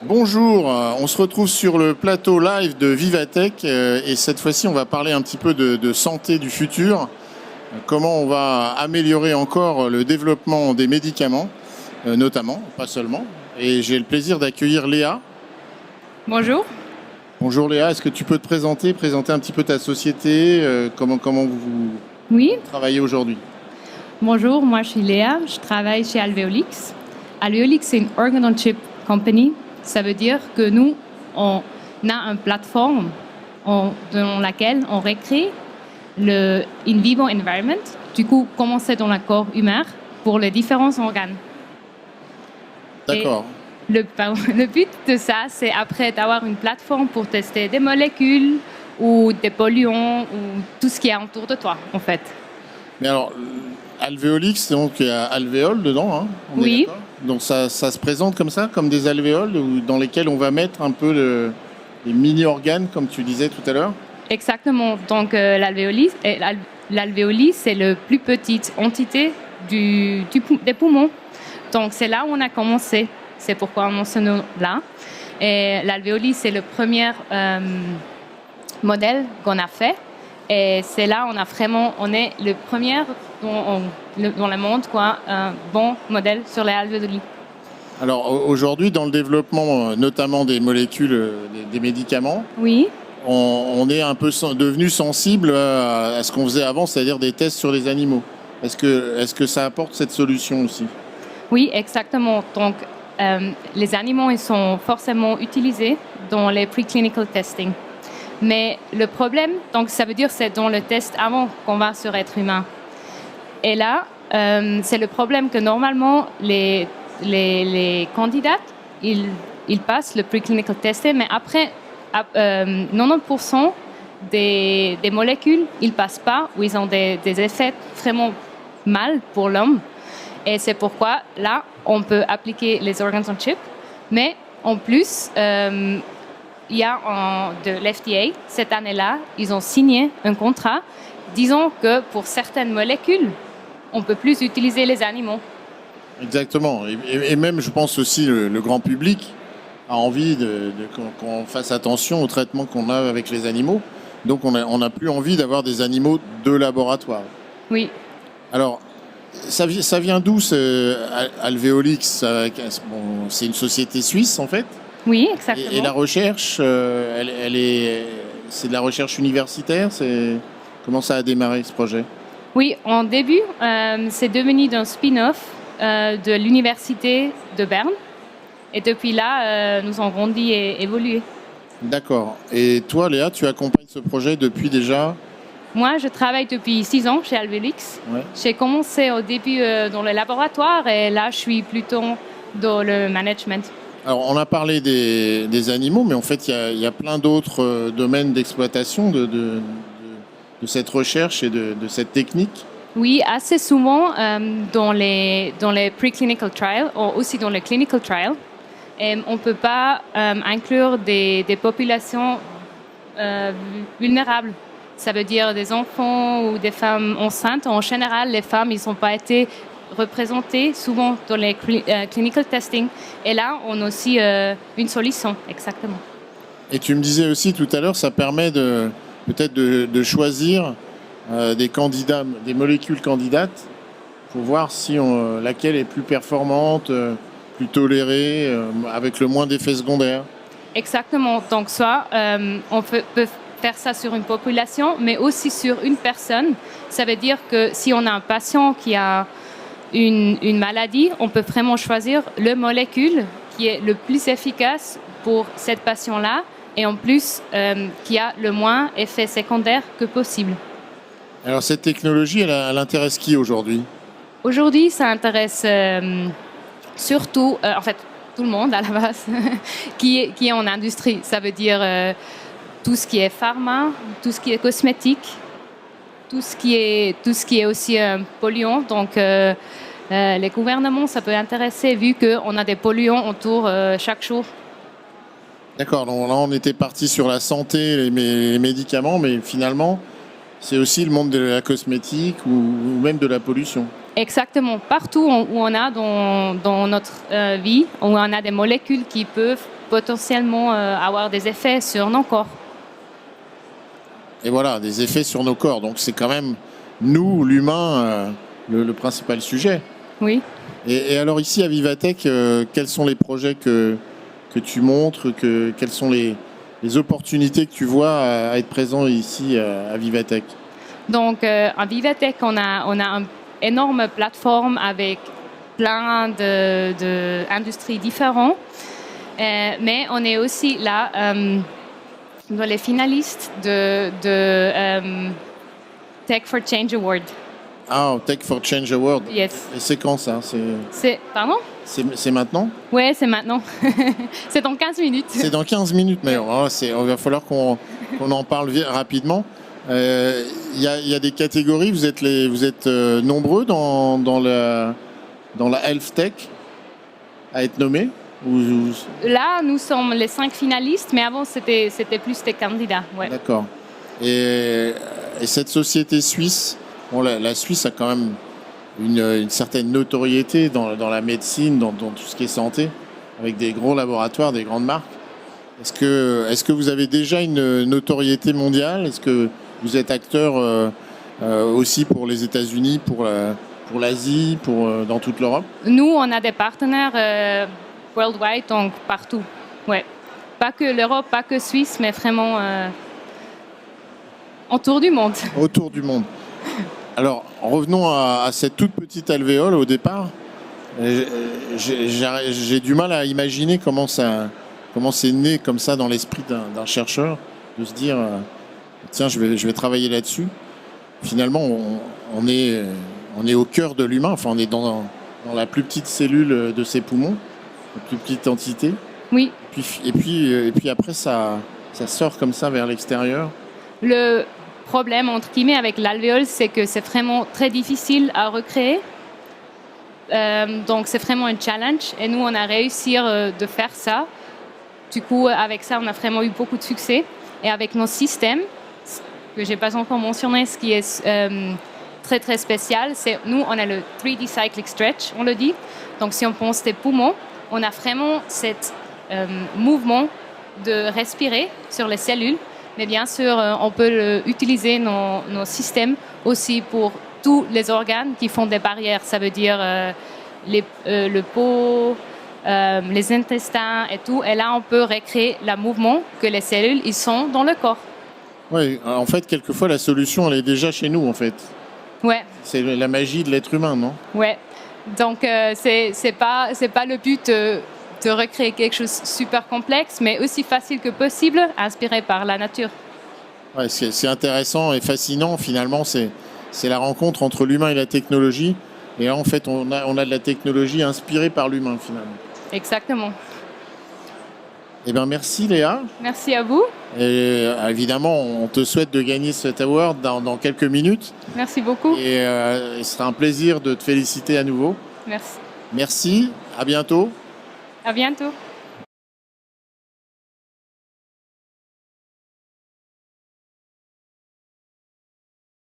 Bonjour, on se retrouve sur le plateau live de Vivatech et cette fois-ci on va parler un petit peu de santé du futur, comment on va améliorer encore le développement des médicaments, notamment, pas seulement. Et j'ai le plaisir d'accueillir Léa. Bonjour. Bonjour Léa, est-ce que tu peux te présenter un petit peu ta société, comment vous Oui, travaillez aujourd'hui? bonjour, moi je suis Léa, je travaille chez Alveolix. Alveolix, c'est une organ-on-chip company. Ça veut dire que nous, on a une plateforme dans laquelle on recrée le in vivo environment, du coup, comment c'est dans le corps humain pour les différents organes. D'accord. Le but de ça, c'est après d'avoir une plateforme pour tester des molécules ou des polluants ou tout ce qui est autour de toi, en fait. Mais alors, alvéolix, donc il y a alvéoles dedans, hein, on est Oui. d'accord. Donc ça se présente comme ça, comme des alvéoles dans lesquelles on va mettre un peu les mini-organes, comme tu disais tout à l'heure. Exactement. Donc l'alvéolis, c'est la plus petite entité des poumons. Donc c'est là où on a commencé. C'est pourquoi on se nomme là. Et l'alvéolis, c'est le premier modèle qu'on a fait. Et c'est là on est le premier dans le monde, un bon modèle sur les alvéolis. Alors aujourd'hui, dans le développement notamment des molécules, des médicaments, Oui. on est un peu devenu sensible à ce qu'on faisait avant, c'est-à-dire des tests sur les animaux. Est-ce que ça apporte cette solution aussi? Oui, exactement. Donc, les animaux, ils sont forcément utilisés dans les preclinical testing. Mais le problème, donc ça veut dire c'est dans le test avant qu'on va sur être humain. Et là, c'est le problème que normalement les candidats, ils passent le preclinical testing, mais après 90% des molécules, ils passent pas ou ils ont des effets vraiment mal pour l'homme. Et c'est pourquoi là, on peut appliquer les organs on chip, mais en plus, il y a de l'FDA, cette année-là, ils ont signé un contrat disant que pour certaines molécules, on ne peut plus utiliser les animaux. Exactement. Et même, je pense aussi, le grand public a envie qu'on fasse attention au traitement qu'on a avec les animaux. Donc, on n'a plus envie d'avoir des animaux de laboratoire. Oui. Alors, ça vient d'où, Alveolix? C'est une société suisse, en fait. Oui, exactement. Et la recherche, c'est de la recherche universitaire. Comment ça a démarré, ce projet? Oui, en début, c'est devenu un spin-off de l'université de Berne. Et depuis là, nous avons grandi et évolué. D'accord. Et toi, Léa, tu accompagnes ce projet depuis déjà? Moi, je travaille depuis 6 ans chez Alveolix. Ouais. J'ai commencé au début dans le laboratoire et là, je suis plutôt dans le management. Alors, on a parlé des animaux, mais en fait, il y a plein d'autres domaines d'exploitation de cette recherche et de cette technique. Oui, assez souvent dans les preclinical trials, ou aussi dans les clinical trials, on ne peut pas inclure des populations vulnérables. Ça veut dire des enfants ou des femmes enceintes. En général, les femmes, ils n'ont pas été représentées souvent dans les clinical testing. Et là, on a aussi une solution, exactement. Et tu me disais aussi tout à l'heure, ça permet peut-être de choisir des candidats, des molécules candidates pour voir si laquelle est plus performante, plus tolérée, avec le moins d'effets secondaires. Exactement. Donc, soit on peut faire ça sur une population, mais aussi sur une personne. Ça veut dire que si on a un patient qui a une maladie, on peut vraiment choisir le molécule qui est le plus efficace pour cette patient-là et en plus qui a le moins effet secondaire que possible. Alors cette technologie, elle intéresse qui aujourd'hui? Aujourd'hui, ça intéresse surtout, en fait, tout le monde à la base, qui est en industrie. Ça veut dire tout ce qui est pharma, tout ce qui est cosmétique, tout ce qui est aussi polluant. Donc, les gouvernements, ça peut intéresser vu qu'on a des polluants autour chaque jour. D'accord, donc là on était parti sur la santé, les médicaments, mais finalement c'est aussi le monde de la cosmétique ou même de la pollution. Exactement, partout où on a dans notre vie, où on a des molécules qui peuvent potentiellement avoir des effets sur nos corps. Et voilà, des effets sur nos corps. Donc c'est quand même, nous, l'humain, le principal sujet. Oui. Et alors ici à Vivatech, quels sont les projets que tu montres, quelles sont les opportunités que tu vois à être présent ici à Vivatech? Donc, à Vivatech, on a une énorme plateforme avec plein d'industries différentes. Mais on est aussi là dans les finalistes de Tech for Change Award. Ah, Tech for Change Award. Yes. Et c'est quand ça? Pardon? C'est maintenant? Ouais, c'est maintenant. C'est dans 15 minutes. C'est dans 15 minutes, mais il va falloir qu'on en parle rapidement. Il y a des catégories, vous êtes nombreux dans la Health Tech à être nommés? Là, nous sommes les 5 finalistes, mais avant, c'était plus des candidats. Ouais. D'accord. Et cette société suisse, la Suisse a quand même une certaine notoriété dans la médecine, dans tout ce qui est santé, avec des gros laboratoires, des grandes marques. Est-ce que vous avez déjà une notoriété mondiale? Est-ce que vous êtes acteur aussi pour les États-Unis, pour l'Asie, dans toute l'Europe? Nous, on a des partenaires worldwide, donc partout. Ouais. Pas que l'Europe, pas que Suisse, mais vraiment autour du monde. Autour du monde. Alors, revenons à cette toute petite alvéole au départ. J'ai du mal à imaginer comment c'est né comme ça dans l'esprit d'un chercheur, de se dire tiens, je vais travailler là-dessus. Finalement, on est au cœur de l'humain, enfin on est dans la plus petite cellule de ses poumons, la plus petite entité. Oui. Et puis après, ça sort comme ça vers l'extérieur. Le problème, entre guillemets, avec l'alvéole, c'est que c'est vraiment très difficile à recréer. Donc, c'est vraiment un challenge. Et nous, on a réussi de faire ça. Du coup, avec ça, on a vraiment eu beaucoup de succès. Et avec nos systèmes, que je n'ai pas encore mentionné, ce qui est très, très spécial, c'est nous, on a le 3D Cyclic Stretch, on le dit. Donc, si on pense des poumons, on a vraiment ce mouvement de respirer sur les cellules. Mais bien sûr, on peut utiliser nos systèmes aussi pour tous les organes qui font des barrières. Ça veut dire le peau, les intestins et tout. Et là, on peut recréer le mouvement que les cellules ils sont dans le corps. Oui, en fait, quelquefois, la solution, elle est déjà chez nous, en fait. Ouais. C'est la magie de l'être humain, non? Ouais. Donc, c'est pas le but de recréer quelque chose de super complexe, mais aussi facile que possible, inspiré par la nature. Ouais, c'est intéressant et fascinant. Finalement, c'est la rencontre entre l'humain et la technologie. Et là, en fait, on a de la technologie inspirée par l'humain, finalement. Exactement. Eh bien, merci Léa. Merci à vous. Et évidemment, on te souhaite de gagner cet award dans quelques minutes. Merci beaucoup. Et ce sera un plaisir de te féliciter à nouveau. Merci. Merci, à bientôt. À bientôt.